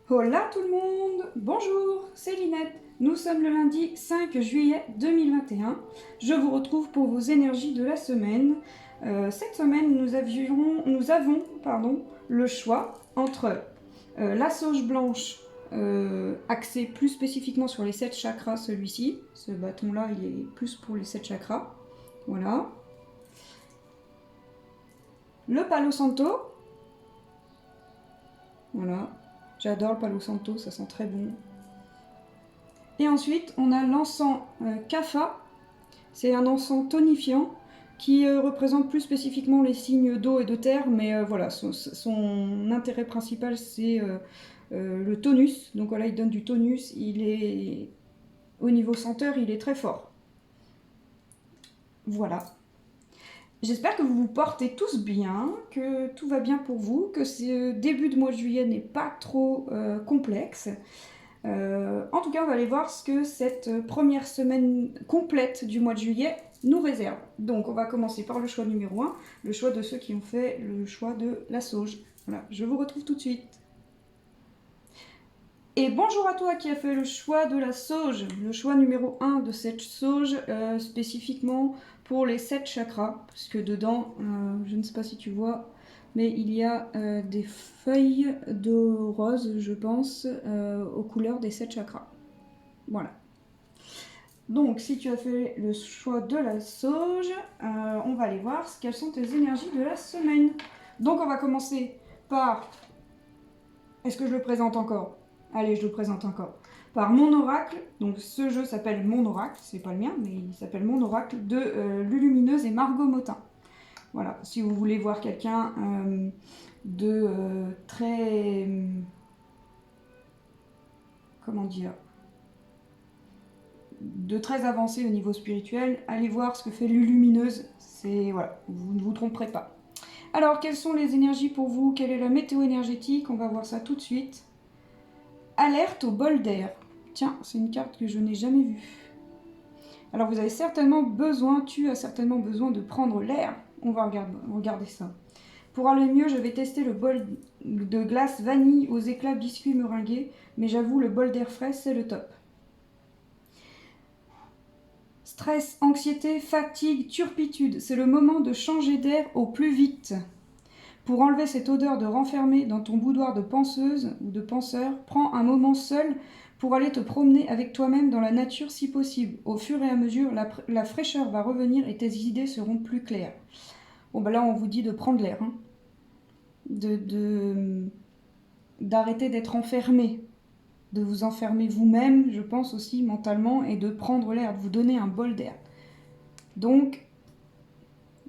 Hola tout le monde, bonjour, c'est Linette. Nous sommes le lundi 5 juillet 2021. Je vous retrouve pour vos énergies de la semaine. Cette semaine, nous avons le choix entre la sauge blanche axée plus spécifiquement sur les 7 chakras, celui-ci. Ce bâton-là, il est plus pour les 7 chakras. Voilà. Le Palo Santo. Voilà. J'adore le Palo Santo, ça sent très bon. Et ensuite, on a l'encens Kapha. C'est un encens tonifiant qui représente plus spécifiquement les signes d'eau et de terre, mais voilà, son intérêt principal, c'est le tonus. Donc voilà, il donne du tonus. Au niveau senteur, il est très fort. Voilà. J'espère que vous vous portez tous bien, que tout va bien pour vous, que ce début de mois de juillet n'est pas trop complexe. En tout cas, on va aller voir ce que cette première semaine complète du mois de juillet nous réserve. Donc, on va commencer par le choix numéro 1, le choix de ceux qui ont fait le choix de la sauge. Voilà, je vous retrouve tout de suite. Et bonjour à toi qui a fait le choix de la sauge, le choix numéro 1 de cette sauge, spécifiquement pour les 7 chakras, parce que dedans, je ne sais pas si tu vois, mais il y a des feuilles de rose, je pense, aux couleurs des 7 chakras. Voilà. Donc, si tu as fait le choix de la sauge, on va aller voir quelles sont tes énergies de la semaine. Donc, on va commencer par... Est-ce que je le présente encore? Allez, je le présente encore. Par mon oracle, donc ce jeu s'appelle Mon Oracle, c'est pas le mien, mais il s'appelle Mon Oracle, de Lulumineuse et Margot Motin. Voilà, si vous voulez voir quelqu'un de très... comment dire, de très avancé au niveau spirituel, allez voir ce que fait Lulumineuse, c'est... voilà, vous ne vous tromperez pas. Alors, quelles sont les énergies pour vous? Quelle est la météo énergétique? On va voir ça tout de suite. Alerte au bol d'air. Tiens, c'est une carte que je n'ai jamais vue. Alors vous avez certainement besoin, tu as certainement besoin de prendre l'air. On va regarder ça. Pour aller mieux, je vais tester le bol de glace vanille aux éclats biscuits meringués, mais j'avoue, le bol d'air frais, c'est le top. Stress, anxiété, fatigue, turpitude, c'est le moment de changer d'air au plus vite. Pour enlever cette odeur de renfermé dans ton boudoir de penseuse ou de penseur, prends un moment seul pour aller te promener avec toi-même dans la nature si possible. Au fur et à mesure, la fraîcheur va revenir et tes idées seront plus claires. Bon, ben là, on vous dit de prendre l'air, hein. D'arrêter d'être enfermé, de vous enfermer vous-même, je pense aussi mentalement, et de prendre l'air, de vous donner un bol d'air. Donc,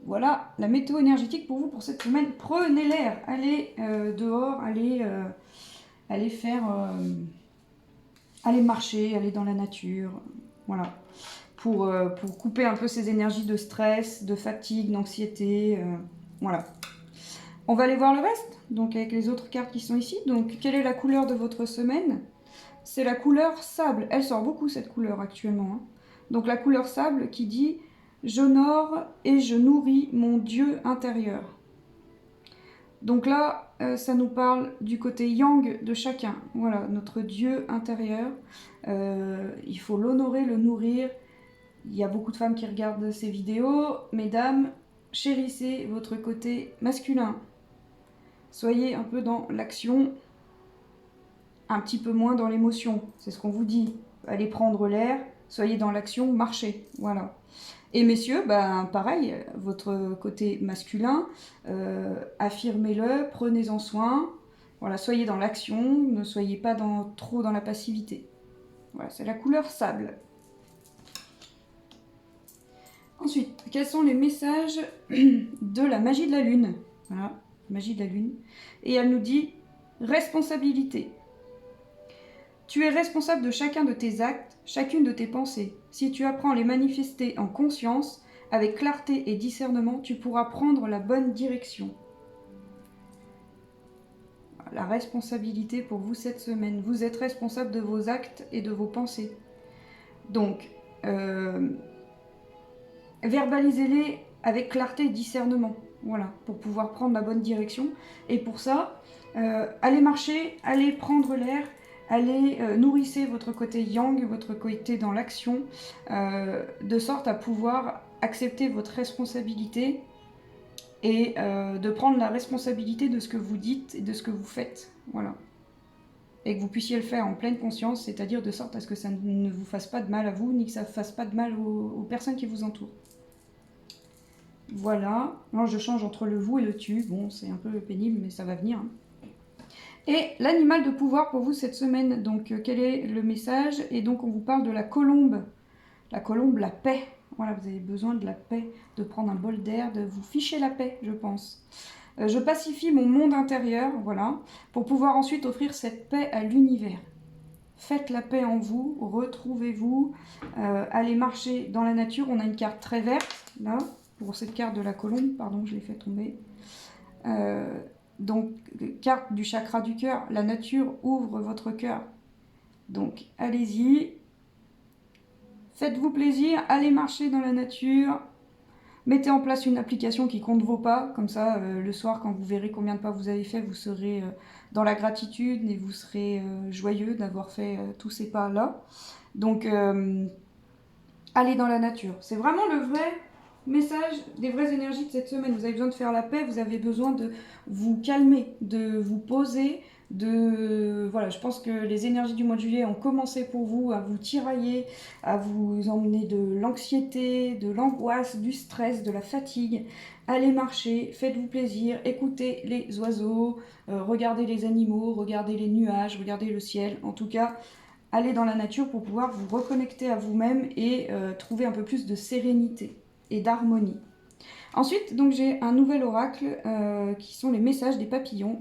voilà la météo énergétique pour vous pour cette semaine. Prenez l'air, allez dehors, allez faire... aller marcher, aller dans la nature, voilà. Pour couper un peu ces énergies de stress, de fatigue, d'anxiété, voilà. On va aller voir le reste, donc avec les autres cartes qui sont ici. Donc, quelle est la couleur de votre semaine? C'est la couleur sable. Elle sort beaucoup cette couleur actuellement, hein. Donc la couleur sable qui dit « J'honore et je nourris mon Dieu intérieur ». Donc là, ça nous parle du côté yang de chacun. Voilà, notre Dieu intérieur. Il faut l'honorer, le nourrir. Il y a beaucoup de femmes qui regardent ces vidéos. Mesdames, chérissez votre côté masculin. Soyez un peu dans l'action, un petit peu moins dans l'émotion. C'est ce qu'on vous dit. Allez prendre l'air, soyez dans l'action, marchez. Voilà. Et messieurs, ben, pareil, votre côté masculin, affirmez-le, prenez-en soin. Voilà, soyez dans l'action, ne soyez pas trop dans la passivité. Voilà, c'est la couleur sable. Ensuite, quels sont les messages de la magie de la lune? Voilà, magie de la lune. Et elle nous dit responsabilité. Tu es responsable de chacun de tes actes, chacune de tes pensées. Si tu apprends à les manifester en conscience, avec clarté et discernement, tu pourras prendre la bonne direction. La responsabilité pour vous cette semaine. Vous êtes responsable de vos actes et de vos pensées. Donc, verbalisez-les avec clarté et discernement. Voilà, pour pouvoir prendre la bonne direction. Et pour ça, Allez marcher, allez prendre l'air, allez nourrissez votre côté yang, votre côté dans l'action, de sorte à pouvoir accepter votre responsabilité et de prendre la responsabilité de ce que vous dites et de ce que vous faites. Voilà. Et que vous puissiez le faire en pleine conscience, c'est-à-dire de sorte à ce que ça ne vous fasse pas de mal à vous, ni que ça ne fasse pas de mal aux personnes qui vous entourent. Voilà. Moi, je change entre le vous et le tu. Bon, c'est un peu pénible, mais ça va venir. Et l'animal de pouvoir pour vous cette semaine, donc quel est le message? Et donc on vous parle de la colombe. La colombe, la paix. Voilà, vous avez besoin de la paix, de prendre un bol d'air, de vous ficher la paix, je pense. Je pacifie mon monde intérieur, voilà, pour pouvoir ensuite offrir cette paix à l'univers. Faites la paix en vous, retrouvez-vous, allez marcher dans la nature. On a une carte très verte, là, pour cette carte de la colombe, pardon, je l'ai fait tomber. Donc, carte du chakra du cœur, la nature ouvre votre cœur. Donc, allez-y, faites-vous plaisir, allez marcher dans la nature. Mettez en place une application qui compte vos pas, comme ça, le soir, quand vous verrez combien de pas vous avez fait, vous serez dans la gratitude et vous serez joyeux d'avoir fait tous ces pas-là. Donc, allez dans la nature. C'est vraiment le vrai message des vraies énergies de cette semaine. Vous avez besoin de faire la paix, vous avez besoin de vous calmer, de vous poser, voilà, je pense que les énergies du mois de juillet ont commencé pour vous à vous tirailler, à vous emmener de l'anxiété, de l'angoisse, du stress, de la fatigue. Allez marcher, faites-vous plaisir, écoutez les oiseaux, regardez les animaux, regardez les nuages, regardez le ciel. En tout cas, allez dans la nature pour pouvoir vous reconnecter à vous-même et trouver un peu plus de sérénité et d'harmonie. Ensuite, donc j'ai un nouvel oracle qui sont les messages des papillons.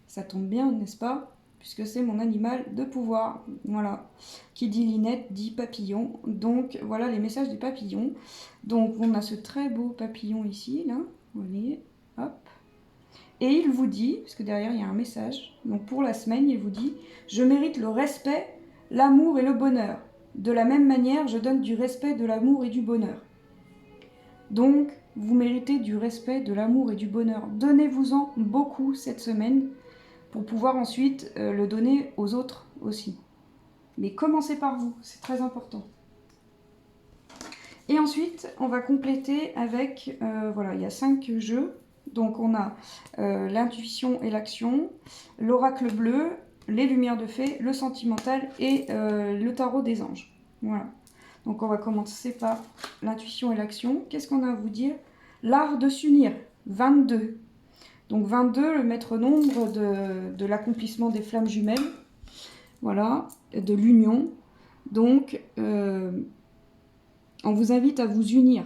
Ça tombe bien, n'est-ce pas? Puisque c'est mon animal de pouvoir. Voilà. Qui dit linette dit papillon. Donc voilà les messages des papillons. Donc on a ce très beau papillon ici, là. Vous voyez, hop. Et il vous dit, parce que derrière il y a un message, donc pour la semaine, il vous dit « Je mérite le respect, l'amour et le bonheur. De la même manière, je donne du respect, de l'amour et du bonheur. » Donc, vous méritez du respect, de l'amour et du bonheur. Donnez-vous-en beaucoup cette semaine pour pouvoir ensuite le donner aux autres aussi. Mais commencez par vous, c'est très important. Et ensuite, on va compléter avec, voilà, il y a 5 jeux. Donc on a l'intuition et l'action, l'oracle bleu, les lumières de fée, le sentimental et le tarot des anges. Voilà. Donc on va commencer par l'intuition et l'action. Qu'est-ce qu'on a à vous dire? L'art de s'unir, 22. Donc 22, le maître nombre de l'accomplissement des flammes jumelles. Voilà, de l'union. Donc on vous invite à vous unir.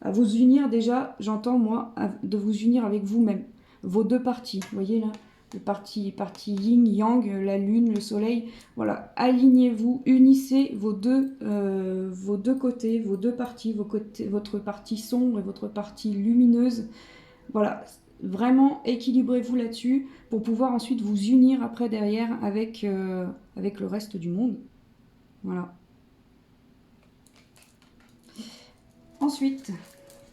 À vous unir déjà, j'entends moi, de vous unir avec vous-même. Vos deux parties, vous voyez là, le parti yin, yang, la lune, le soleil. Voilà, alignez-vous, unissez vos deux côtés, vos deux parties, votre partie sombre et votre partie lumineuse. Voilà, vraiment équilibrez-vous là-dessus pour pouvoir ensuite vous unir après derrière avec le reste du monde. Voilà. Ensuite,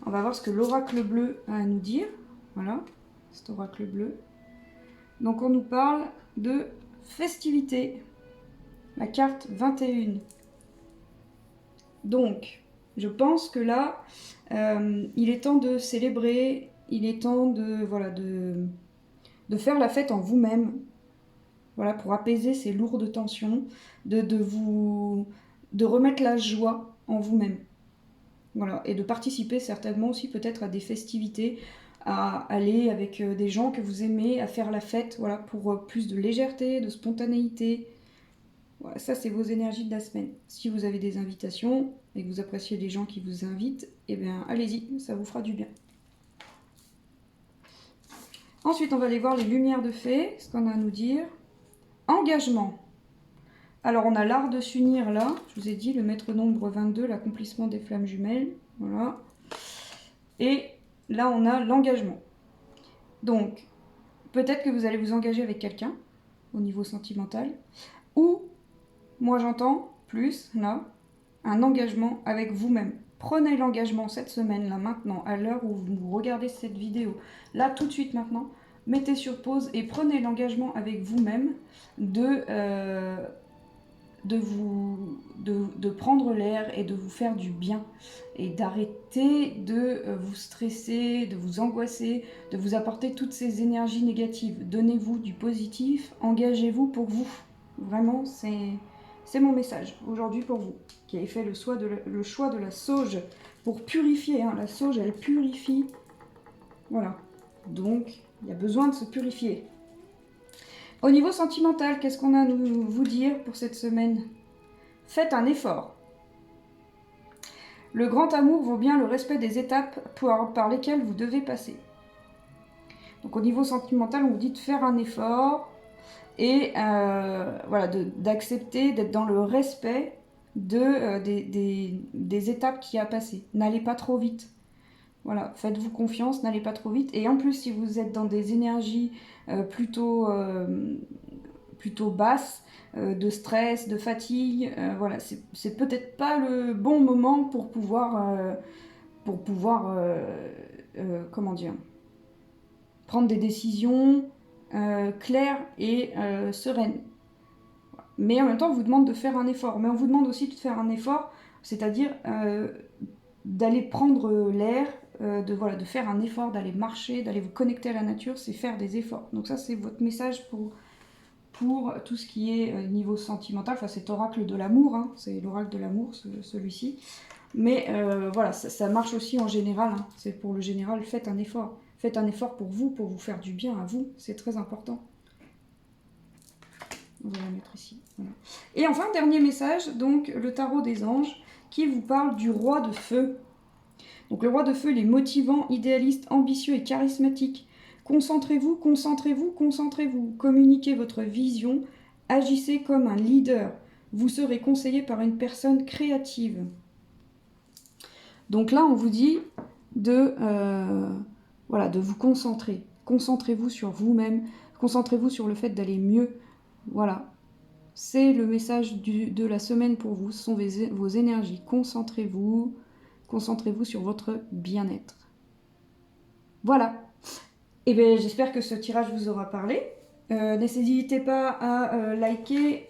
on va voir ce que l'oracle bleu a à nous dire. Voilà, cet oracle bleu. Donc on nous parle de festivité. La carte 21. Donc, je pense que là, il est temps de célébrer, il est temps de faire la fête en vous-même. Voilà, pour apaiser ces lourdes tensions, de remettre la joie en vous-même. Voilà, et de participer certainement aussi peut-être à des festivités, à aller avec des gens que vous aimez, à faire la fête, voilà, pour plus de légèreté, de spontanéité. Voilà, ça c'est vos énergies de la semaine. Si vous avez des invitations et que vous appréciez les gens qui vous invitent, eh bien allez-y, ça vous fera du bien. Ensuite, on va aller voir les lumières de fée, ce qu'on a à nous dire. Engagement. Alors, on a l'art de s'unir là, je vous ai dit, le maître nombre 22, l'accomplissement des flammes jumelles. Voilà. Et là, on a l'engagement. Donc, peut-être que vous allez vous engager avec quelqu'un au niveau sentimental. Ou, moi j'entends plus, là, un engagement avec vous-même. Prenez l'engagement cette semaine, là, maintenant, à l'heure où vous regardez cette vidéo. Là, tout de suite, maintenant. mettez sur pause et prenez l'engagement avec vous-même de prendre l'air et de vous faire du bien et d'arrêter de vous stresser, de vous angoisser, de vous apporter toutes ces énergies négatives. Donnez-vous du positif, engagez-vous pour vous. Vraiment, c'est mon message aujourd'hui pour vous, qui avez fait le choix de la sauge pour purifier. Hein. La sauge, elle purifie. Voilà. Donc, il y a besoin de se purifier. Au niveau sentimental, qu'est-ce qu'on a à vous dire pour cette semaine ? Faites un effort. Le grand amour vaut bien le respect des étapes par lesquelles vous devez passer. Donc au niveau sentimental, on vous dit de faire un effort et voilà, d'accepter d'être dans le respect des étapes qu'il y a à passer. N'allez pas trop vite. Voilà, faites-vous confiance, n'allez pas trop vite. Et en plus, si vous êtes dans des énergies plutôt basses, de stress, de fatigue, voilà, c'est peut-être pas le bon moment pour pouvoir comment dire, prendre des décisions claires et sereines. Mais en même temps, on vous demande de faire un effort. Mais on vous demande aussi de faire un effort, c'est-à-dire d'aller prendre l'air, de faire un effort, d'aller marcher, d'aller vous connecter à la nature, c'est faire des efforts. Donc ça, c'est votre message pour tout ce qui est niveau sentimental. Enfin, c'est oracle de l'amour, hein. C'est l'oracle de l'amour, celui-ci. Mais voilà, ça marche aussi en général. Hein. C'est pour le général, faites un effort. Faites un effort pour vous faire du bien à vous. C'est très important. On va la mettre ici. Voilà. Et enfin, dernier message, donc le tarot des anges, qui vous parle du roi de feu. Donc le roi de feu, il est motivant, idéaliste, ambitieux et charismatique. Concentrez-vous, concentrez-vous, concentrez-vous. Communiquez votre vision, agissez comme un leader. Vous serez conseillé par une personne créative. Donc là, on vous dit de vous concentrer. Concentrez-vous sur vous-même, concentrez-vous sur le fait d'aller mieux. Voilà, c'est le message de la semaine pour vous, ce sont vos énergies. Concentrez-vous sur votre bien-être. Voilà. Et bien, j'espère que ce tirage vous aura parlé. N'hésitez pas à liker,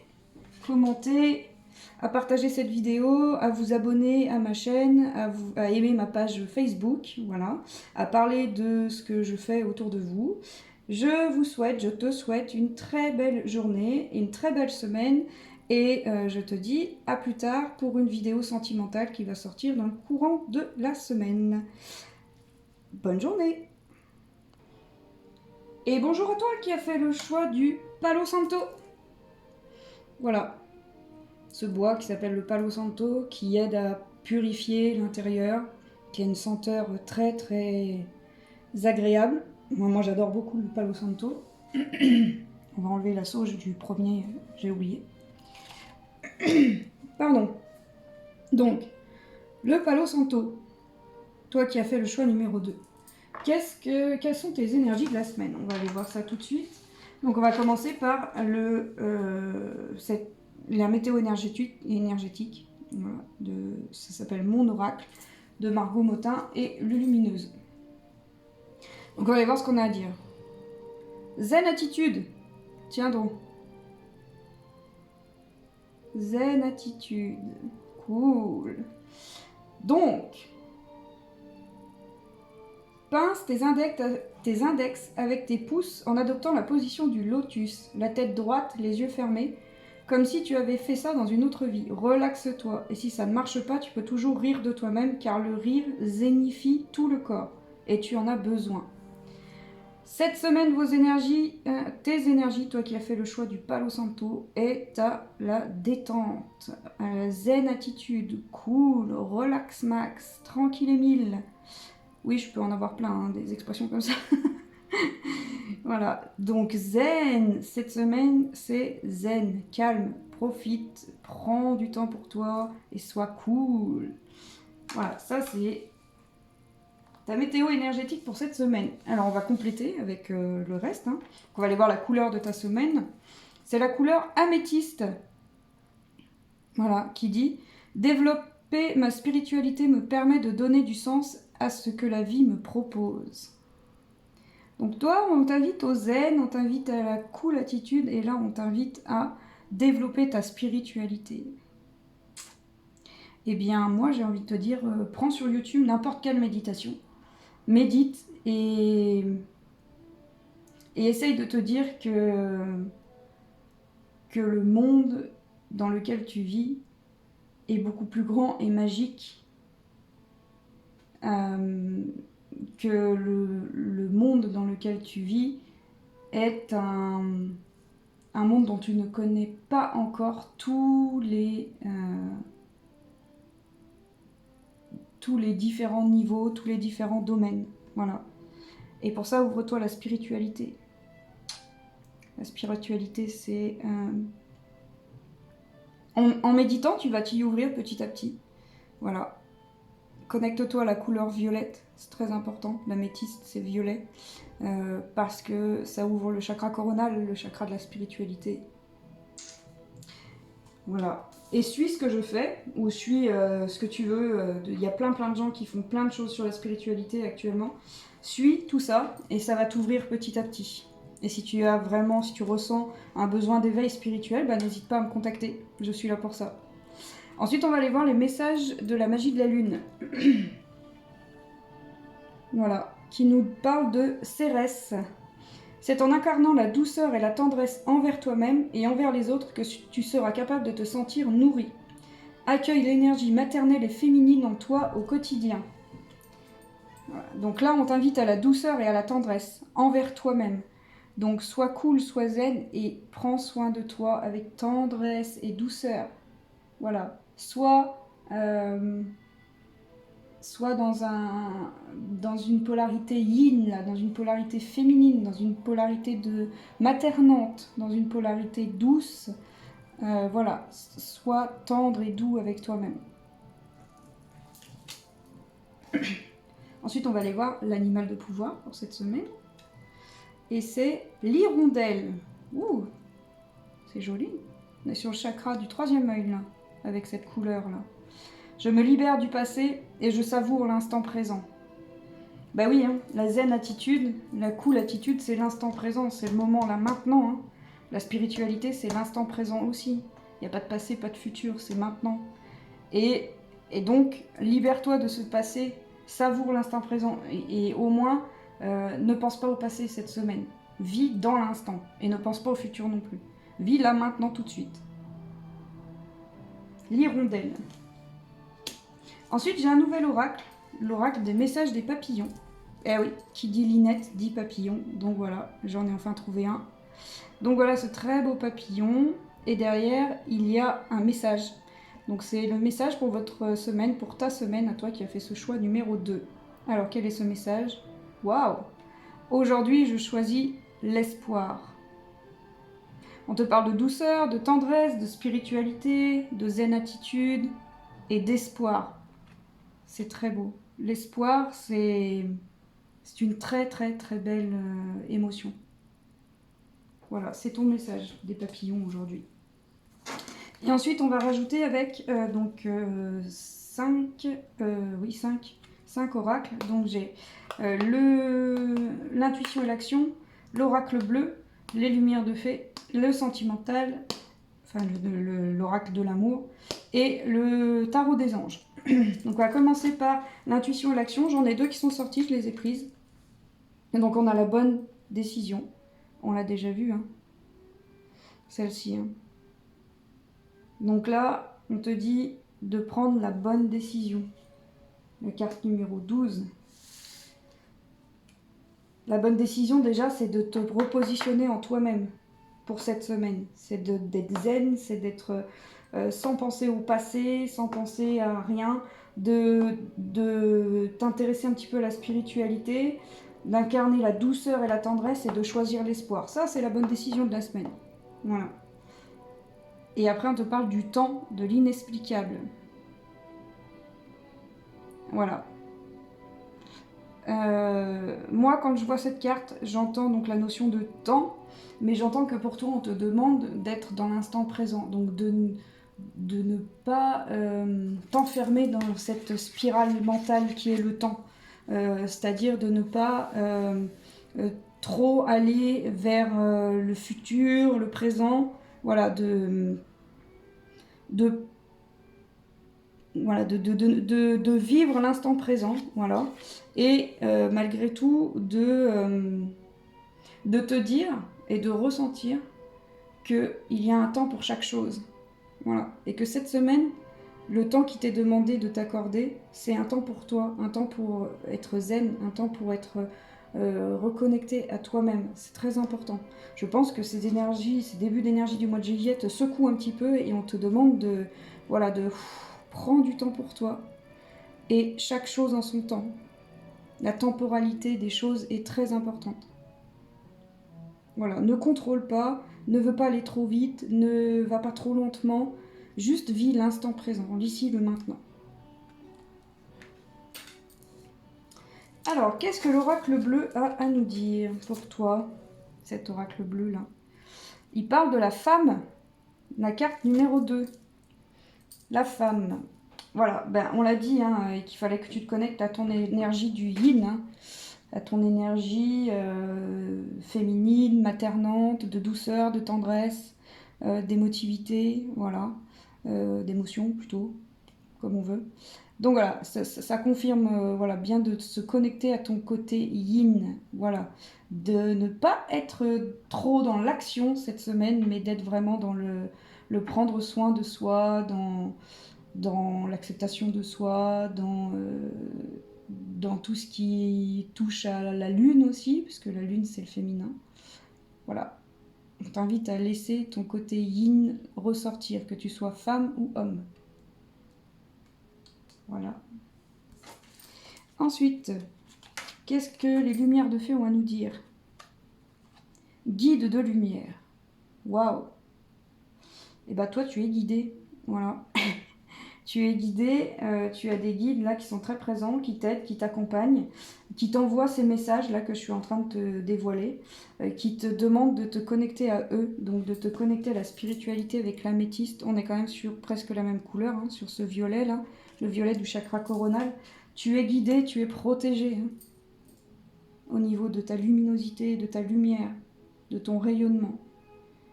commenter, à partager cette vidéo, à vous abonner à ma chaîne, à aimer ma page Facebook, voilà, à parler de ce que je fais autour de vous. Je te souhaite une très belle journée, une très belle semaine, et je te dis à plus tard pour une vidéo sentimentale qui va sortir dans le courant de la semaine. Bonne journée! Et bonjour à toi qui a fait le choix du Palo Santo. Voilà. Ce bois qui s'appelle le Palo Santo, qui aide à purifier l'intérieur, qui a une senteur très très agréable. Moi j'adore beaucoup le Palo Santo. On va enlever la sauge du premier, j'ai oublié. Pardon. Donc, le Palo Santo, toi qui as fait le choix numéro 2. Quelles sont tes énergies de la semaine? On va aller voir ça tout de suite. Donc on va commencer par la météo énergétique. Voilà, ça s'appelle Mon Oracle, de Margot Motin et Lulumineuse. Donc on va aller voir ce qu'on a à dire. Zen attitude. Tiens donc. Zen attitude. Cool. Donc, pince tes index avec tes pouces en adoptant la position du lotus, la tête droite, les yeux fermés, comme si tu avais fait ça dans une autre vie. Relaxe-toi. Et si ça ne marche pas, tu peux toujours rire de toi-même, car le rire zénifie tout le corps. Et tu en as besoin. Cette semaine, tes énergies, toi qui as fait le choix du Palo Santo, est à la détente, à la zen attitude, cool, relax max, tranquille et mille. Oui, je peux en avoir plein, hein, des expressions comme ça. Voilà, donc zen, cette semaine, c'est zen, calme, profite, prends du temps pour toi et sois cool. Voilà, ça c'est ta météo énergétique pour cette semaine. Alors on va compléter avec le reste. Hein. On va aller voir la couleur de ta semaine. C'est la couleur améthyste. Voilà, qui dit « Développer ma spiritualité me permet de donner du sens à ce que la vie me propose. Donc toi, on t'invite au zen, on t'invite à la cool attitude, et là, on t'invite à développer ta spiritualité. Eh bien, moi, j'ai envie de te dire, prends sur YouTube n'importe quelle méditation, médite et essaye de te dire que le monde dans lequel tu vis est beaucoup plus grand et magique que le monde dans lequel tu vis est un monde dont tu ne connais pas encore tous les différents niveaux, tous les différents domaines. Voilà. Et pour ça, ouvre-toi à la spiritualité. La spiritualité, c'est... En méditant, tu vas t'y ouvrir petit à petit. Voilà. Connecte-toi à la couleur violette, c'est très important. L'améthyste, c'est violet. Parce que ça ouvre le chakra coronal, le chakra de la spiritualité. Voilà. Et suis ce que je fais, ou suis ce que tu veux. Il y a plein de gens qui font plein de choses sur la spiritualité actuellement. Suis tout ça, et ça va t'ouvrir petit à petit. Et si tu ressens un besoin d'éveil spirituel, bah, n'hésite pas à me contacter. Je suis là pour ça. Ensuite, on va aller voir les messages de la magie de la lune. Voilà. Qui nous parle de Cérès. C'est en incarnant la douceur et la tendresse envers toi-même et envers les autres que tu seras capable de te sentir nourri. Accueille l'énergie maternelle et féminine en toi au quotidien. Voilà. Donc là, on t'invite à la douceur et à la tendresse envers toi-même. Donc sois cool, sois zen et prends soin de toi avec tendresse et douceur. Voilà. Sois dans une polarité yin, là, dans une polarité féminine, dans une polarité maternante, dans une polarité douce. Voilà, sois tendre et doux avec toi-même. Ensuite, on va aller voir l'animal de pouvoir pour cette semaine. Et c'est l'hirondelle. Ouh, c'est joli. On est sur le chakra du 3e œil, là, avec cette couleur-là. Je me libère du passé et je savoure l'instant présent. Bah oui, hein, la zen attitude, la cool attitude, c'est l'instant présent, c'est le moment là maintenant. Hein. La spiritualité, c'est l'instant présent aussi. Il n'y a pas de passé, pas de futur, c'est maintenant. Et donc, libère-toi de ce passé, savoure l'instant présent et au moins, ne pense pas au passé cette semaine. Vis dans l'instant et ne pense pas au futur non plus. Vis là maintenant tout de suite. L'hirondelle. Ensuite, j'ai un nouvel oracle, l'oracle des messages des papillons. Eh oui, qui dit linette dit papillon, donc voilà, j'en ai enfin trouvé un. Donc voilà ce très beau papillon, et derrière, il y a un message. Donc c'est le message pour votre semaine, pour ta semaine, à toi qui as fait ce choix numéro 2. Alors, quel est ce message? Waouh! Aujourd'hui, je choisis l'espoir. On te parle de douceur, de tendresse, de spiritualité, de zen attitude et d'espoir. C'est très beau. L'espoir, c'est une très belle émotion. Voilà, c'est ton message des papillons aujourd'hui. Et ensuite, on va rajouter avec 5 oracles. Donc j'ai l'intuition et l'action, l'oracle bleu, les lumières de fée, le sentimental, enfin l'oracle de l'amour, et le tarot des anges. Donc on va commencer par l'intuition et l'action. J'en ai 2 qui sont sortis, je les ai prises. Et donc on a la bonne décision. On l'a déjà vu, hein. Celle-ci. Hein. Donc là, on te dit de prendre la bonne décision. La carte numéro 12. La bonne décision déjà, c'est de te repositionner en toi-même pour cette semaine. C'est d'être zen, c'est d'être sans penser au passé, sans penser à rien, de t'intéresser un petit peu à la spiritualité, d'incarner la douceur et la tendresse et de choisir l'espoir. Ça, c'est la bonne décision de la semaine. Voilà. Et après, on te parle du temps, de l'inexplicable. Voilà. Moi, quand je vois cette carte, j'entends donc la notion de temps, mais j'entends que pour toi, on te demande d'être dans l'instant présent. Donc de ne pas t'enfermer dans cette spirale mentale qui est le temps. C'est-à-dire de ne pas trop aller vers le futur, le présent, voilà, de vivre l'instant présent, voilà, et malgré tout de te dire et de ressentir qu'il y a un temps pour chaque chose, voilà, et que cette semaine, le temps qui t'est demandé de t'accorder, c'est un temps pour toi, un temps pour être zen, un temps pour être reconnecté à toi-même. C'est très important. Je pense que ces énergies, ces débuts d'énergie du mois de juillet te secouent un petit peu et on te demande de, voilà, de prendre du temps pour toi et chaque chose en son temps. La temporalité des choses est très importante. Voilà, ne contrôle pas, ne veux pas aller trop vite, ne va pas trop lentement. Juste vis l'instant présent, l'ici, le maintenant. Alors, qu'est-ce que l'oracle bleu a à nous dire pour toi, cet oracle bleu-là? Il parle de la femme, la carte numéro 2. La femme. Voilà, ben, on l'a dit, hein, qu'il fallait que tu te connectes à ton énergie du yin, hein, à ton énergie féminine, maternante, de douceur, de tendresse, d'émotivité, voilà, d'émotion plutôt, comme on veut. Donc voilà, ça confirme voilà, bien de se connecter à ton côté yin, voilà, de ne pas être trop dans l'action cette semaine, mais d'être vraiment dans le prendre soin de soi, dans l'acceptation de soi, dans tout ce qui touche à la lune aussi, puisque la lune c'est le féminin. Voilà, on t'invite à laisser ton côté yin ressortir, que tu sois femme ou homme. Voilà. Ensuite, qu'est-ce que les lumières de fée ont à nous dire? Guide de lumière. Waouh! Et bah toi, tu es guidé. Voilà. Tu es guidé, tu as des guides là qui sont très présents, qui t'aident, qui t'accompagnent, qui t'envoient ces messages là que je suis en train de te dévoiler, qui te demandent de te connecter à eux, donc de te connecter à la spiritualité avec l'améthyste. On est quand même sur presque la même couleur, hein, sur ce violet là, le violet du chakra coronal. Tu es guidé, tu es protégé, hein, au niveau de ta luminosité, de ta lumière, de ton rayonnement.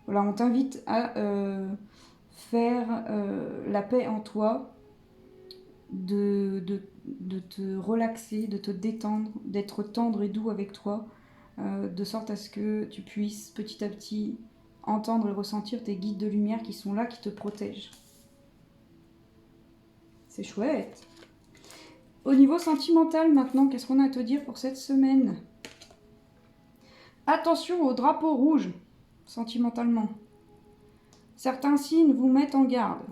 Voilà, on t'invite à faire la paix en toi, de te relaxer, de te détendre, d'être tendre et doux avec toi, de sorte à ce que tu puisses petit à petit entendre et ressentir tes guides de lumière qui sont là, qui te protègent. C'est chouette. Au niveau sentimental maintenant, qu'est-ce qu'on a à te dire pour cette semaine? Attention au drapeau rouge, sentimentalement. Certains signes vous mettent en garde.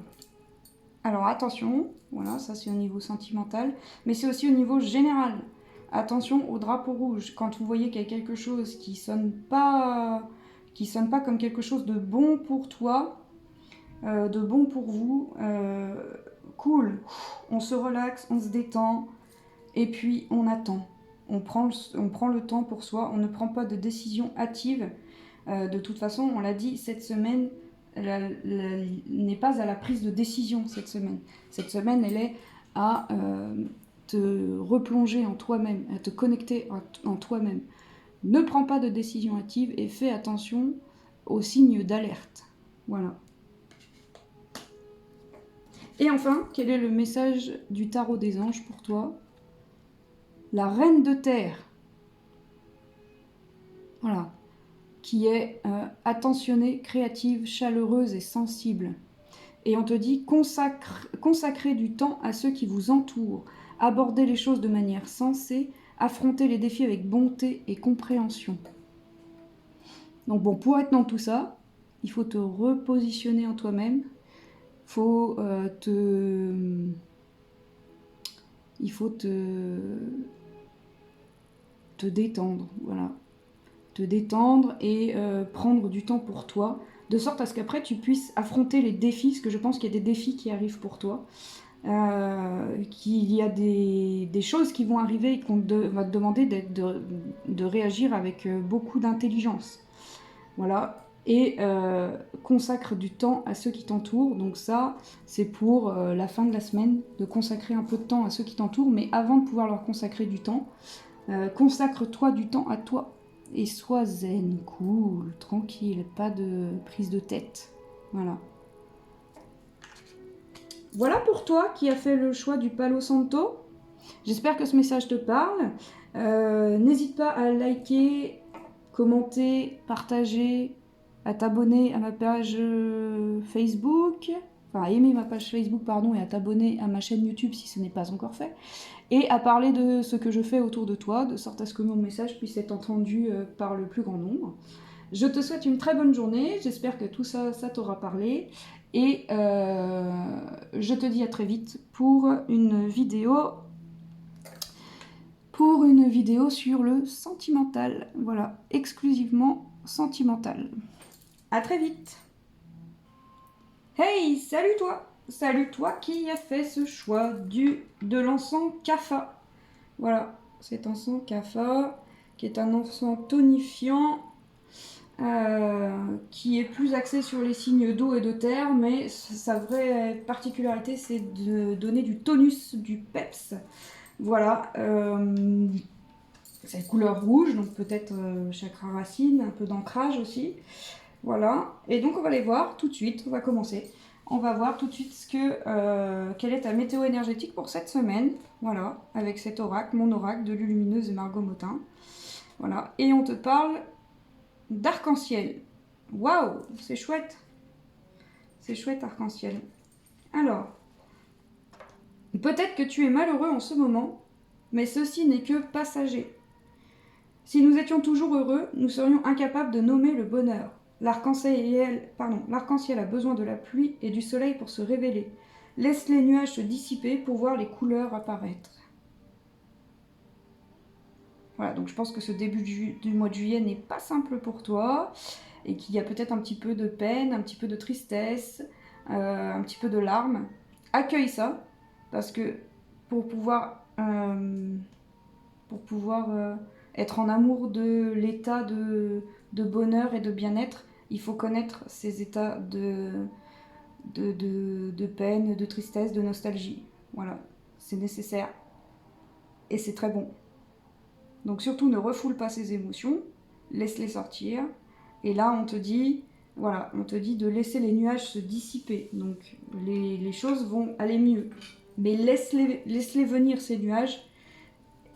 Alors attention, voilà, ça c'est au niveau sentimental, mais c'est aussi au niveau général. Attention au drapeau rouge. Quand vous voyez qu'il y a quelque chose qui sonne pas comme quelque chose de bon pour toi, de bon pour vous, cool, on se relaxe, on se détend, et puis on attend. On prend le temps pour soi, on ne prend pas de décision hâtive. De toute façon, on l'a dit, cette semaine n'est pas à la prise de décision cette semaine. Cette semaine, elle est à te replonger en toi-même, à te connecter en toi-même. Ne prends pas de décision hâtive et fais attention aux signes d'alerte. Voilà. Et enfin, quel est le message du tarot des anges pour toi? La reine de terre. Voilà. Qui est attentionnée, créative, chaleureuse et sensible. Et on te dit consacrer du temps à ceux qui vous entourent, aborder les choses de manière sensée, affronter les défis avec bonté et compréhension. Donc bon, pour être dans tout ça, il faut te repositionner en toi-même, il faut te détendre, voilà. Te détendre et prendre du temps pour toi, de sorte à ce qu'après tu puisses affronter les défis, parce que je pense qu'il y a des défis qui arrivent pour toi, qu'il y a des choses qui vont arriver et qu'on va te demander de réagir avec beaucoup d'intelligence. Voilà, et consacre du temps à ceux qui t'entourent, donc ça c'est pour la fin de la semaine, de consacrer un peu de temps à ceux qui t'entourent, mais avant de pouvoir leur consacrer du temps, consacre-toi du temps à toi. Et sois zen, cool, tranquille, pas de prise de tête. Voilà. Voilà pour toi qui as fait le choix du Palo Santo. J'espère que ce message te parle. N'hésite pas à liker, commenter, partager, à t'abonner à ma page Facebook, enfin à aimer ma page Facebook, pardon, et à t'abonner à ma chaîne YouTube si ce n'est pas encore fait, et à parler de ce que je fais autour de toi, de sorte à ce que mon message puisse être entendu par le plus grand nombre. Je te souhaite une très bonne journée, j'espère que tout ça, ça t'aura parlé, et je te dis à très vite pour une vidéo sur le sentimental. Voilà, exclusivement sentimental. À très vite. Hey, salut toi! Salut toi qui a fait ce choix de l'encens Kapha. Voilà, cet encens Kapha qui est un encens tonifiant qui est plus axé sur les signes d'eau et de terre, mais sa vraie particularité c'est de donner du tonus, du peps. Voilà, c'est couleur rouge, donc peut-être chakra racine, un peu d'ancrage aussi. Voilà, et donc on va les voir tout de suite, on va commencer. On va voir tout de suite quelle est ta météo énergétique pour cette semaine. Voilà, avec cet oracle, mon oracle de Lulumineuse et Margot Motin. Voilà, et on te parle d'arc-en-ciel. Waouh, c'est chouette. C'est chouette arc-en-ciel. Alors, peut-être que tu es malheureux en ce moment, mais ceci n'est que passager. Si nous étions toujours heureux, nous serions incapables de nommer le bonheur. L'arc-en-ciel a besoin de la pluie et du soleil pour se révéler. Laisse les nuages se dissiper pour voir les couleurs apparaître. Voilà, donc je pense que ce début du mois de juillet n'est pas simple pour toi et qu'il y a peut-être un petit peu de peine, un petit peu de tristesse, un petit peu de larmes. Accueille ça, parce que pour pouvoir être en amour de l'état de bonheur et de bien-être, il faut connaître ces états de peine, de tristesse, de nostalgie. Voilà, c'est nécessaire et c'est très bon. Donc surtout ne refoule pas ces émotions, laisse-les sortir. Et là on te dit, voilà, on te dit de laisser les nuages se dissiper. Donc les choses vont aller mieux. Mais laisse-les venir ces nuages.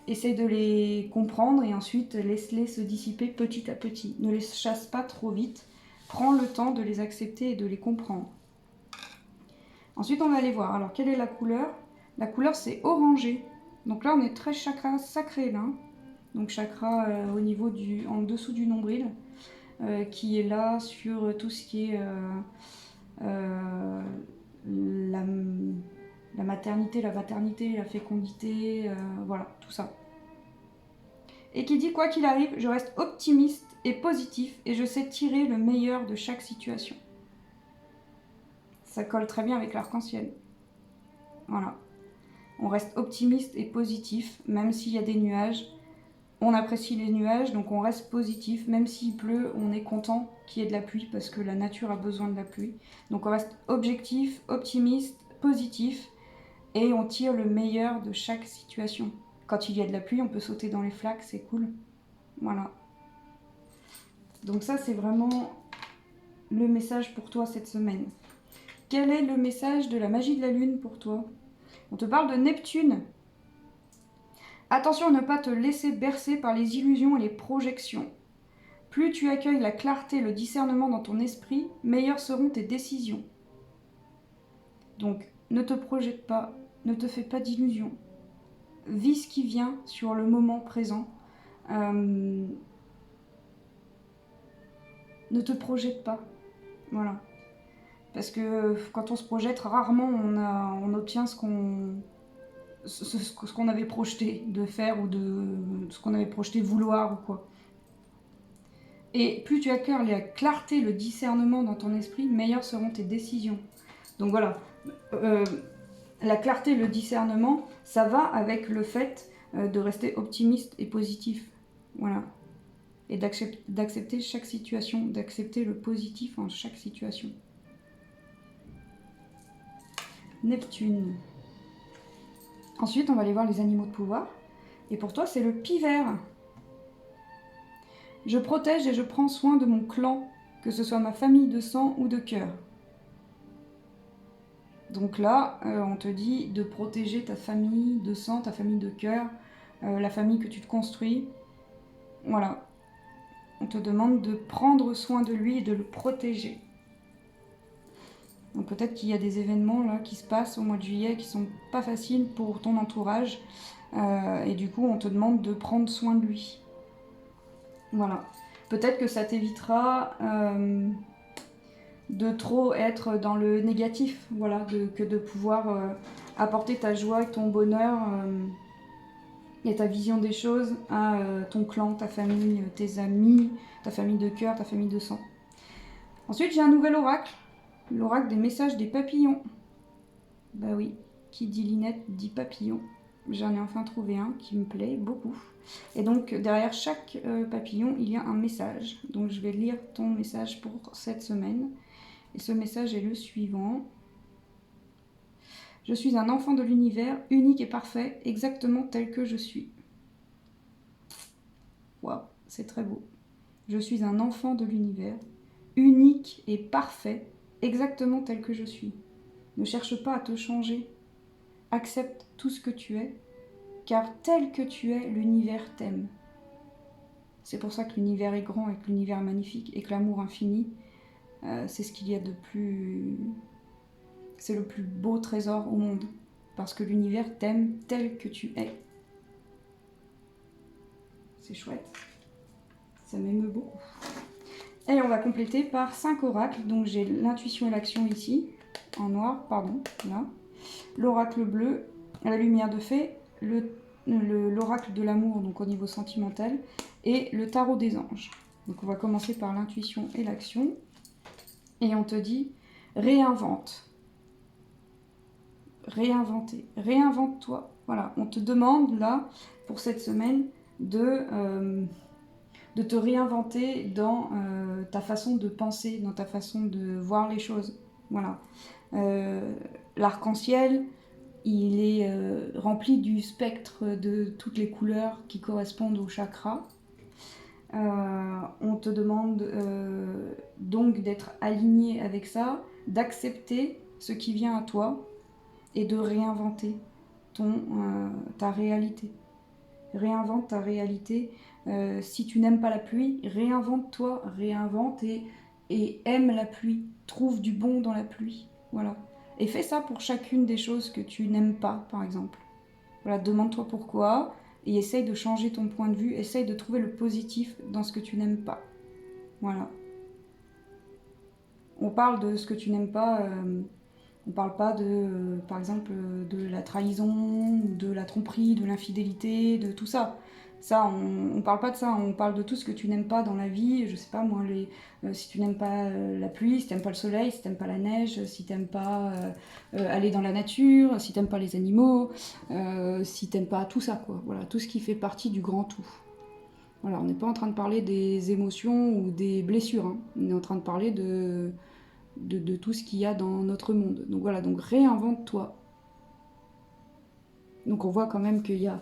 Essaye de les comprendre et ensuite laisse-les se dissiper petit à petit. Ne les chasse pas trop vite. Prends le temps de les accepter et de les comprendre. Ensuite, on va aller voir. Alors, quelle est la couleur? La couleur, c'est orangé. Donc là, on est très chakra sacré, là. Donc, chakra au niveau en dessous du nombril, qui est là sur tout ce qui est la maternité, la maternité, la fécondité, voilà, tout ça. Et qui dit quoi qu'il arrive, je reste optimiste et positif et je sais tirer le meilleur de chaque situation. Ça colle très bien avec l'arc-en-ciel. Voilà. On reste optimiste et positif, même s'il y a des nuages. On apprécie les nuages, donc on reste positif. Même s'il pleut, on est content qu'il y ait de la pluie parce que la nature a besoin de la pluie. Donc on reste objectif, optimiste, positif et on tire le meilleur de chaque situation. Quand il y a de la pluie, on peut sauter dans les flaques, c'est cool. Voilà. Donc ça, c'est vraiment le message pour toi cette semaine. Quel est le message de la magie de la lune pour toi? On te parle de Neptune. Attention à ne pas te laisser bercer par les illusions et les projections. Plus tu accueilles la clarté et le discernement dans ton esprit, meilleures seront tes décisions. Donc, ne te projette pas, ne te fais pas d'illusions. Vis ce qui vient sur le moment présent. Ne te projette pas. Voilà. Parce que quand on se projette, rarement on obtient ce qu'on avait projeté de faire ou ce qu'on avait projeté vouloir ou quoi. Et plus tu accueilles la clarté, le discernement dans ton esprit, meilleures seront tes décisions. Donc voilà, la clarté, le discernement, ça va avec le fait de rester optimiste et positif. Voilà. Et d'accepter chaque situation, d'accepter le positif en chaque situation. Neptune. Ensuite, on va aller voir les animaux de pouvoir. Et pour toi, c'est le pivert. Je protège et je prends soin de mon clan, que ce soit ma famille de sang ou de cœur. Donc là, on te dit de protéger ta famille de sang, ta famille de cœur, la famille que tu te construis. Voilà. On te demande de prendre soin de lui et de le protéger. Donc peut-être qu'il y a des événements là qui se passent au mois de juillet qui sont pas faciles pour ton entourage. Et du coup, on te demande de prendre soin de lui. Voilà. Peut-être que ça t'évitera de trop être dans le négatif, voilà, que de pouvoir apporter ta joie et ton bonheur et ta vision des choses à ton clan, ta famille, tes amis, ta famille de cœur, ta famille de sang. Ensuite, j'ai un nouvel oracle, l'oracle des messages des papillons. Bah oui, qui dit Linette dit papillon. J'en ai enfin trouvé un qui me plaît beaucoup. Et donc, derrière chaque papillon, il y a un message. Donc, je vais lire ton message pour cette semaine. Et ce message est le suivant. Je suis un enfant de l'univers, unique et parfait, exactement tel que je suis. Waouh, c'est très beau. Je suis un enfant de l'univers, unique et parfait, exactement tel que je suis. Ne cherche pas à te changer. Accepte tout ce que tu es, car tel que tu es, l'univers t'aime. C'est pour ça que l'univers est grand et que l'univers est magnifique et que l'amour infini, c'est ce qu'il y a de plus... C'est le plus beau trésor au monde. Parce que l'univers t'aime tel que tu es. C'est chouette. Ça m'émeut beaucoup. Et on va compléter par 5 oracles. Donc j'ai l'intuition et l'action ici, en noir, pardon, là. L'oracle bleu, la lumière de fée, l'oracle de l'amour, donc au niveau sentimental, et le tarot des anges. Donc on va commencer par l'intuition et l'action. Et on te dit, réinvente. Réinventer. Réinvente-toi. Voilà, on te demande là, pour cette semaine, de te réinventer dans ta façon de penser, dans ta façon de voir les choses. Voilà. L'arc-en-ciel, il est rempli du spectre de toutes les couleurs qui correspondent au chakra. On te demande donc d'être aligné avec ça, d'accepter ce qui vient à toi et de réinventer ta réalité. Réinvente ta réalité. Si tu n'aimes pas la pluie, réinvente-toi, réinvente et aime la pluie. Trouve du bon dans la pluie. Voilà. Et fais ça pour chacune des choses que tu n'aimes pas, par exemple. Voilà, demande-toi pourquoi et essaye de changer ton point de vue. Essaye de trouver le positif dans ce que tu n'aimes pas. Voilà. On parle de ce que tu n'aimes pas... on parle pas de, par exemple, de la trahison, de la tromperie, de l'infidélité, de tout ça. Ça, on parle pas de ça, on parle de tout ce que tu n'aimes pas dans la vie. Je sais pas, moi, si tu n'aimes pas la pluie, si tu n'aimes pas le soleil, si tu n'aimes pas la neige, si tu n'aimes pas aller dans la nature, si tu n'aimes pas les animaux, si tu n'aimes pas tout ça, quoi. Voilà, tout ce qui fait partie du grand tout. Voilà, on n'est pas en train de parler des émotions ou des blessures, hein. On est en train de parler de tout ce qu'il y a dans notre monde. Donc voilà, donc réinvente-toi. Donc on voit quand même qu'il y a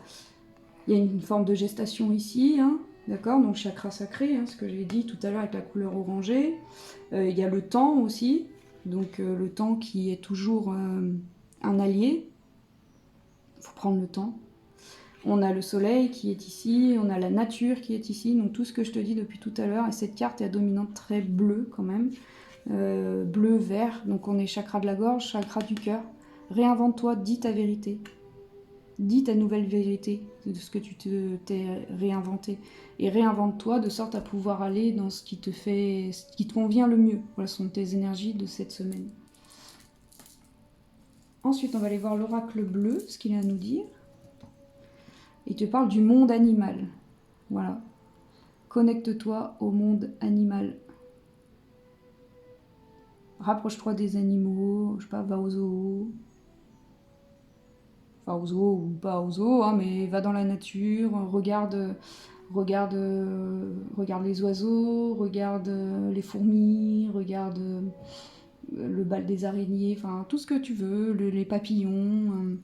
une forme de gestation ici, hein, d'accord, donc chakra sacré, hein, ce que j'ai dit tout à l'heure avec la couleur orangée. Il y a le temps aussi, donc le temps qui est toujours un allié. Il faut prendre le temps. On a le soleil qui est ici, on a la nature qui est ici, donc tout ce que je te dis depuis tout à l'heure, et cette carte est à dominante très bleue quand même. Bleu, vert, donc on est chakra de la gorge, chakra du cœur. Réinvente-toi, dis ta vérité. Dis ta nouvelle vérité de ce que tu t'es réinventé. Et réinvente-toi de sorte à pouvoir aller dans ce qui te convient le mieux. Voilà, ce sont tes énergies de cette semaine. Ensuite, on va aller voir l'oracle bleu, ce qu'il a à nous dire. Il te parle du monde animal. Voilà. Connecte-toi au monde animal. Rapproche-toi des animaux, je sais pas, va au zoo. Enfin, au zoo ou pas au zoo, hein, mais va dans la nature, regarde les oiseaux, regarde les fourmis, regarde le bal des araignées, enfin tout ce que tu veux, les papillons,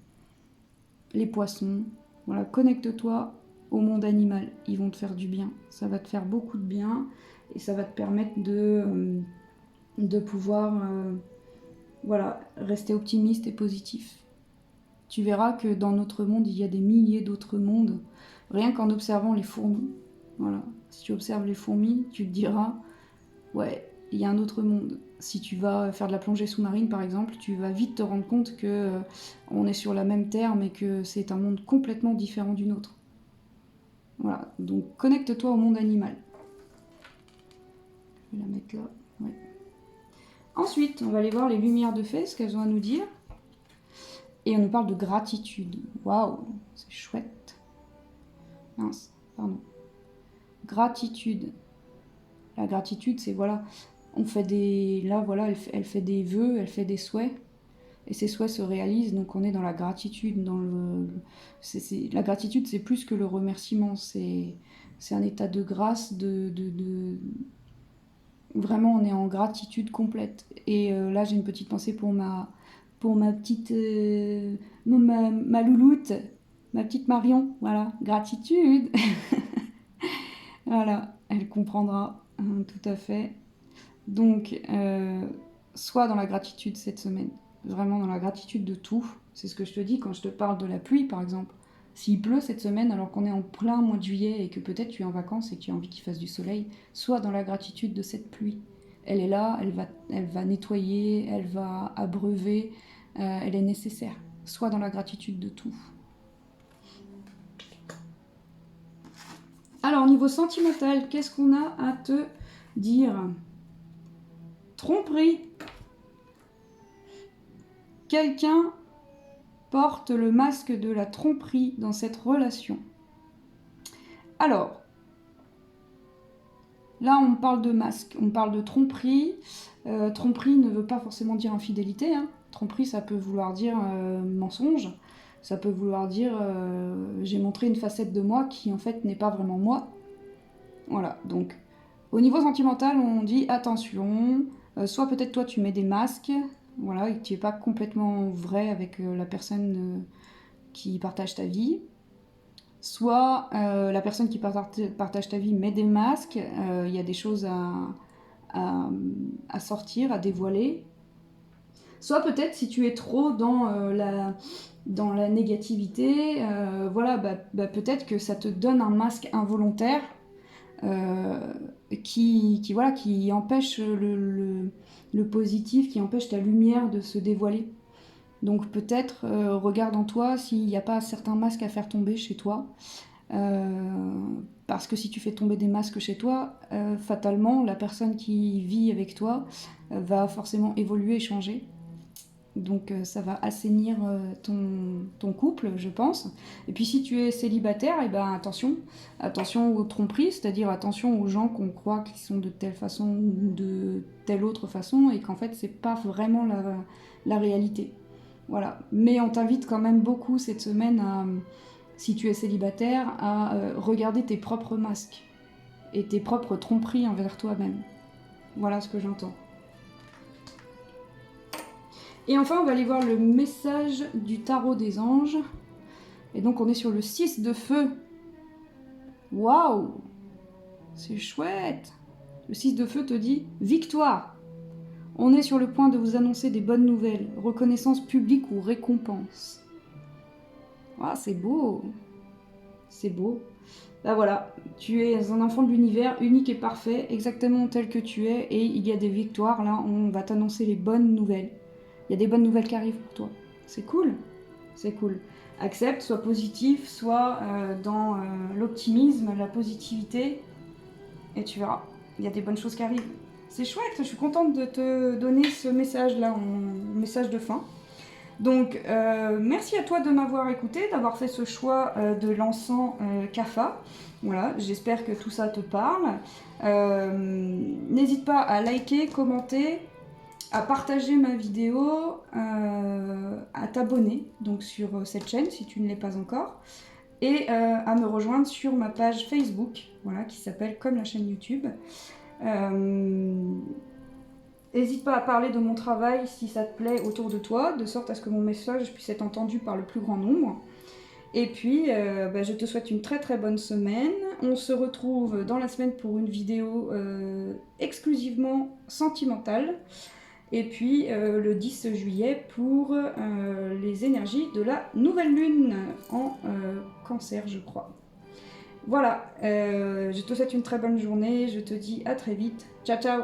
les poissons. Voilà, connecte-toi au monde animal. Ils vont te faire du bien. Ça va te faire beaucoup de bien et ça va te permettre de pouvoir voilà, rester optimiste et positif. Tu verras que dans notre monde, il y a des milliers d'autres mondes, rien qu'en observant les fourmis. Voilà. Si tu observes les fourmis, tu te diras, ouais, il y a un autre monde. Si tu vas faire de la plongée sous-marine, par exemple, tu vas vite te rendre compte que on est sur la même terre, mais que c'est un monde complètement différent du nôtre. Voilà. Donc, connecte-toi au monde animal. Je vais la mettre là. Ouais. Ensuite, on va aller voir les lumières de fée, ce qu'elles ont à nous dire. Et on nous parle de gratitude. Waouh, c'est chouette. Mince, pardon. Gratitude. La gratitude, c'est voilà, on fait des... Là, voilà, elle fait des vœux, elle fait des souhaits. Et ces souhaits se réalisent, donc on est dans la gratitude. La gratitude, c'est plus que le remerciement. C'est un état de grâce, Vraiment, on est en gratitude complète. Et là, j'ai une petite pensée pour ma petite... ma louloute, ma petite Marion. Voilà, gratitude. Voilà, elle comprendra tout à fait. Donc, sois dans la gratitude cette semaine. Vraiment dans la gratitude de tout. C'est ce que je te dis quand je te parle de la pluie, par exemple. S'il pleut cette semaine alors qu'on est en plein mois de juillet et que peut-être tu es en vacances et que tu as envie qu'il fasse du soleil, sois dans la gratitude de cette pluie. Elle est là, elle va nettoyer, elle va abreuver, elle est nécessaire. Sois dans la gratitude de tout. Alors, au niveau sentimental, qu'est-ce qu'on a à te dire? Tromperie. Quelqu'un porte le masque de la tromperie dans cette relation. Alors, là on parle de masque, on parle de tromperie. Tromperie ne veut pas forcément dire infidélité. Hein. Tromperie, ça peut vouloir dire mensonge. Ça peut vouloir dire j'ai montré une facette de moi qui en fait n'est pas vraiment moi. Voilà, donc au niveau sentimental, on dit attention, soit peut-être toi tu mets des masques, voilà, et que tu n'es pas complètement vrai avec la personne qui partage ta vie, soit la personne qui partage ta vie met des masques, il y a des choses à sortir, à dévoiler, soit peut-être si tu es trop dans la négativité, voilà, peut-être que ça te donne un masque involontaire qui empêche le positif, qui empêche ta lumière de se dévoiler. Donc peut-être regarde en toi s'il n'y a pas certains masques à faire tomber chez toi. Parce que si tu fais tomber des masques chez toi, fatalement, la personne qui vit avec toi va forcément évoluer et changer. Donc ça va assainir ton couple, je pense. Et puis si tu es célibataire, eh ben, attention aux tromperies, c'est-à-dire attention aux gens qu'on croit qu'ils sont de telle façon ou de telle autre façon et qu'en fait c'est pas vraiment la réalité. Voilà. Mais on t'invite quand même beaucoup cette semaine si tu es célibataire, à regarder tes propres masques et tes propres tromperies envers toi-même. Voilà ce que j'entends. Et enfin, on va aller voir le message du tarot des anges. Et donc, on est sur le 6 de feu. Waouh! C'est chouette! Le 6 de feu te dit victoire. On est sur le point de vous annoncer des bonnes nouvelles, reconnaissance publique ou récompense. Ah, c'est beau! C'est beau. Bah voilà, tu es un enfant de l'univers, unique et parfait, exactement tel que tu es, et il y a des victoires. Là, on va t'annoncer les bonnes nouvelles. Il y a des bonnes nouvelles qui arrivent pour toi. C'est cool. C'est cool. Accepte, sois positif, sois dans l'optimisme, la positivité, et tu verras. Il y a des bonnes choses qui arrivent. C'est chouette, je suis contente de te donner ce message-là, un message de fin. Donc, merci à toi de m'avoir écouté, d'avoir fait ce choix de l'encens Kapha. Voilà, j'espère que tout ça te parle. N'hésite pas à liker, commenter, à partager ma vidéo, à t'abonner donc sur cette chaîne si tu ne l'es pas encore, et à me rejoindre sur ma page Facebook, voilà, qui s'appelle comme la chaîne YouTube. N'hésite pas à parler de mon travail si ça te plaît autour de toi, de sorte à ce que mon message puisse être entendu par le plus grand nombre. Et puis, bah, je te souhaite une très très bonne semaine. On se retrouve dans la semaine pour une vidéo exclusivement sentimentale. Et puis le 10 juillet pour les énergies de la nouvelle lune en cancer, je crois. Voilà, je te souhaite une très bonne journée. Je te dis à très vite. Ciao, ciao!